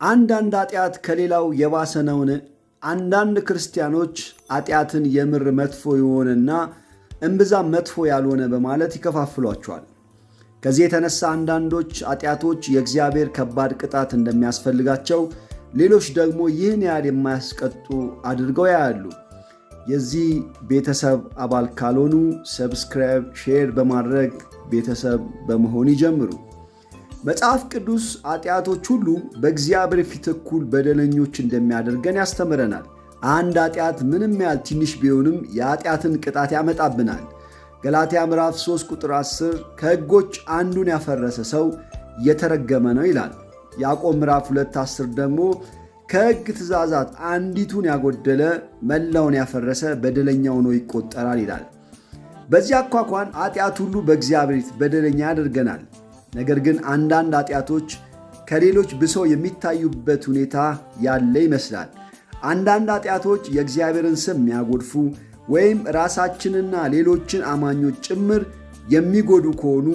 አንዳንድ ኃጢአት ከሌላው የባሰ ነውን? አንዳንድ ክርስቲያኖች ኃጢአትን የምር መጥፎ የሆነና እምብዛም መጥፎ ያልሆነ በማለት ይከፋፍሏቸዋል። ከዚህ የተነሳ አንዳንዶች ኃጢአቶች የእግዚአብሔር ከባድ ቅጣት እንደሚያስፈልጋቸው፣ ሌሎች ደግሞ ይህን ያህል የማያስቀጡ አድርገው ያያሉ። የዚህ ቤተሰብ አባል ካልሆኑ ሰብስክራይብ፣ ሼር በማድረግ ቤተሰብ በመሆን ይጀምሩ። መጽሐፍ ቅዱስ ኃጢአቶች ሁሉ በእግዚአብሔር ፊት እኩል በደለኞች እንደሚያደርገን ያስተምረናል። አንድ ኃጢአት ምንም ያህል ትንሽ ቢሆንም የኃጢአትን ቅጣት ያመጣብናል። ገላትያ ምዕራፍ 3 ቁጥር 10 ከሕጎች አንዱን ያፈረሰ ሰው የተረገመ ነው ይላል። ያዕቆብ ምዕራፍ 2 10 ደግሞ ከሕግ ትእዛዛት አንዲቱን ያጎደለ መላውን ያፈረሰ በደለኛ ሆኖ ይቆጠራል ይላል። በዚህ አኳኋን ኃጢአት ሁሉ በእግዚአብሔር ፊት በደለኛ ያደርገናል። ነገር ግን አንዳንድ ኃጢአቶች ከሌሎች ብሰው የሚታዩበት ሁኔታ ያለ ይመስላል። አንዳንድ ኃጢአቶች የእግዚአብሔርን ስም የሚያጎድፉ ወይም ራሳችንና ሌሎችን አማኞች ጭምር የሚጎዱ ከሆኑ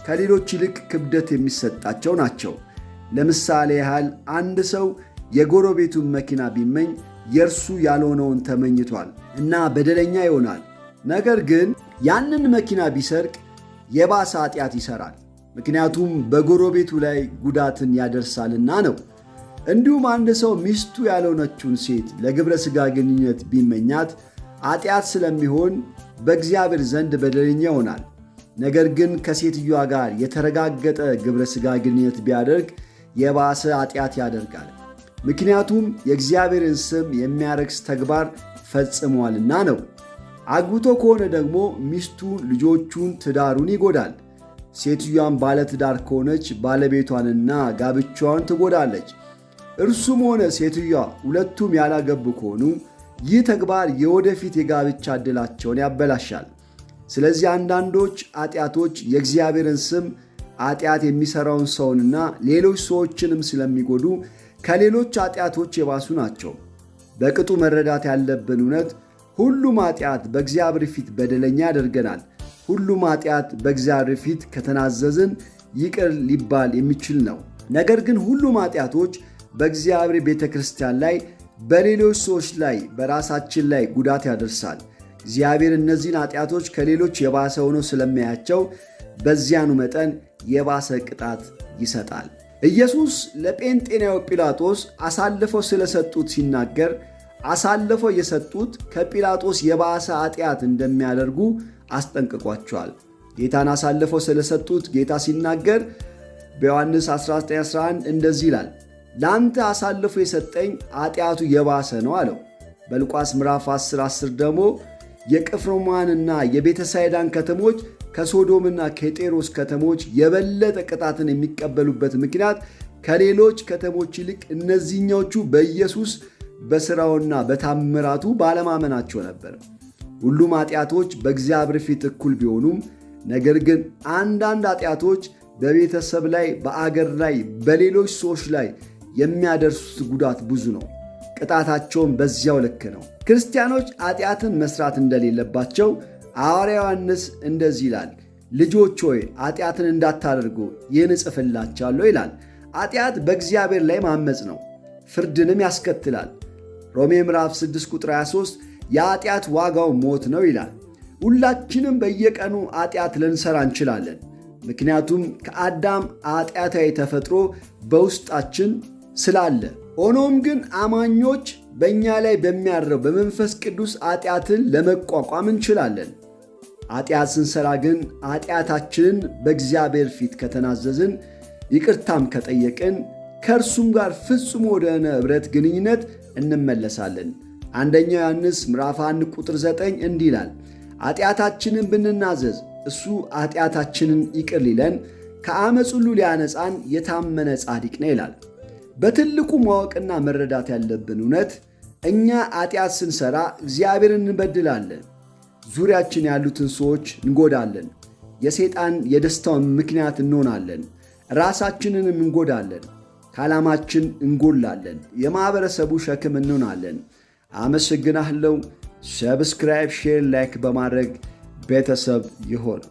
ከሌሎች ይልቅ ክብደት የሚሰጣቸው ናቸው። ለምሳሌ ያህል አንድ ሰው የጎረቤቱን መኪና ቢመኝ የእርሱ ያልሆነውን ተመኝቷል እና በደለኛ ይሆናል። ነገር ግን ያንን መኪና ቢሰርቅ የባሰ ኃጢአት ይሠራል። ምክንያቱም በጎረቤቱ ላይ ጉዳትን ያደርሳልና ነው። እንዲሁም አንድ ሰው ሚስቱ ያልሆነችውን ሴት ለግብረ ሥጋ ግንኙነት ቢመኛት ኃጢአት ስለሚሆን በእግዚአብሔር ዘንድ በደለኛ ይሆናል። ነገር ግን ከሴትዮዋ ጋር የተረጋገጠ ግብረ ሥጋ ግንኙነት ቢያደርግ የባሰ ኃጢአት ያደርጋል። ምክንያቱም የእግዚአብሔርን ስም የሚያረክስ ተግባር ፈጽሟልና ነው። አግብቶ ከሆነ ደግሞ ሚስቱን፣ ልጆቹን፣ ትዳሩን ይጎዳል። ሴትዮዋን ባለትዳር ከሆነች ባለቤቷንና ጋብቻዋን ትጎዳለች። እርሱም ሆነ ሴትዮዋ ሁለቱም ያላገቡ ከሆኑ ይህ ተግባር የወደፊት የጋብቻ ዕድላቸውን ያበላሻል። ስለዚህ አንዳንዶች ኃጢአቶች የእግዚአብሔርን ስም፣ ኃጢአት የሚሠራውን ሰውንና ሌሎች ሰዎችንም ስለሚጎዱ ከሌሎች ኃጢአቶች የባሱ ናቸው። በቅጡ መረዳት ያለብን እውነት ሁሉም ኃጢአት በእግዚአብሔር ፊት በደለኛ ያደርገናል። ሁሉም ኃጢአት በእግዚአብሔር ፊት ከተናዘዝን ይቅር ሊባል የሚችል ነው። ነገር ግን ሁሉም ኃጢአቶች በእግዚአብሔር ቤተ ክርስቲያን ላይ፣ በሌሎች ሰዎች ላይ፣ በራሳችን ላይ ጉዳት ያደርሳል። እግዚአብሔር እነዚህን ኃጢአቶች ከሌሎች የባሰ ሆነው ስለሚያያቸው በዚያኑ መጠን የባሰ ቅጣት ይሰጣል። ኢየሱስ ለጴንጤናዊ ጲላጦስ አሳልፈው ስለሰጡት ሲናገር አሳልፈው የሰጡት ከጲላጦስ የባሰ ኃጢአት እንደሚያደርጉ አስጠንቅቋቸዋል። ጌታን አሳልፈው ስለሰጡት ጌታ ሲናገር በዮሐንስ 19:11 እንደዚህ ይላል፣ ለአንተ አሳልፎ የሰጠኝ ኃጢአቱ የባሰ ነው አለው። በሉቃስ ምዕራፍ 10:10 ደግሞ የቅፍርናሆምና የቤተሳይዳን ከተሞች ከሶዶምና ከጤሮስ ከተሞች የበለጠ ቅጣትን የሚቀበሉበት ምክንያት ከሌሎች ከተሞች ይልቅ እነዚህኞቹ በኢየሱስ በሥራውና በታምራቱ ባለማመናቸው ነበር። ሁሉም ኃጢአቶች በእግዚአብሔር ፊት እኩል ቢሆኑም ነገር ግን አንዳንድ ኃጢአቶች በቤተሰብ ላይ፣ በአገር ላይ፣ በሌሎች ሰዎች ላይ የሚያደርሱት ጉዳት ብዙ ነው። ቅጣታቸውን በዚያው ልክ ነው። ክርስቲያኖች ኃጢአትን መስራት እንደሌለባቸው ሐዋርያው ዮሐንስ እንደዚህ ይላል፣ ልጆች ሆይ ኃጢአትን እንዳታደርጉ ይህን እጽፍላችኋለሁ ይላል። ኃጢአት በእግዚአብሔር ላይ ማመፅ ነው፣ ፍርድንም ያስከትላል። ሮሜ ምዕራፍ 6 ቁጥር 23 የኃጢአት ዋጋው ሞት ነው ይላል። ሁላችንም በየቀኑ ኃጢአት ልንሰራ እንችላለን። ምክንያቱም ከአዳም ኃጢአታዊ ተፈጥሮ በውስጣችን ስላለ። ሆኖም ግን አማኞች በእኛ ላይ በሚያድረው በመንፈስ ቅዱስ ኃጢአትን ለመቋቋም እንችላለን። ኃጢአት ስንሰራ ግን ኃጢአታችንን በእግዚአብሔር ፊት ከተናዘዝን፣ ይቅርታም ከጠየቅን ከእርሱም ጋር ፍጹም ወደሆነ ኅብረት ግንኙነት እንመለሳለን። አንደኛ ዮሐንስ ምዕራፍ 1 ቁጥር 9 እንዲህ ይላል፣ ኃጢአታችንን ብንናዘዝ እሱ ኃጢአታችንን ይቅር ሊለን ከዓመፅ ሁሉ ሊያነጻን የታመነ ጻድቅ ነው ይላል። በትልቁ ማወቅና መረዳት ያለብን እውነት እኛ ኃጢአት ስንሰራ እግዚአብሔርን እንበድላለን፣ ዙሪያችን ያሉትን ሰዎች እንጎዳለን፣ የሰይጣን የደስታውን ምክንያት እንሆናለን፣ ራሳችንንም እንጎዳለን፣ ከዓላማችን እንጎላለን፣ የማኅበረሰቡ ሸክም እንሆናለን። አመሰግናለሁ። ሰብስክራይብ፣ ሼር፣ ላይክ በማድረግ ቤተሰብ ይሆኑ።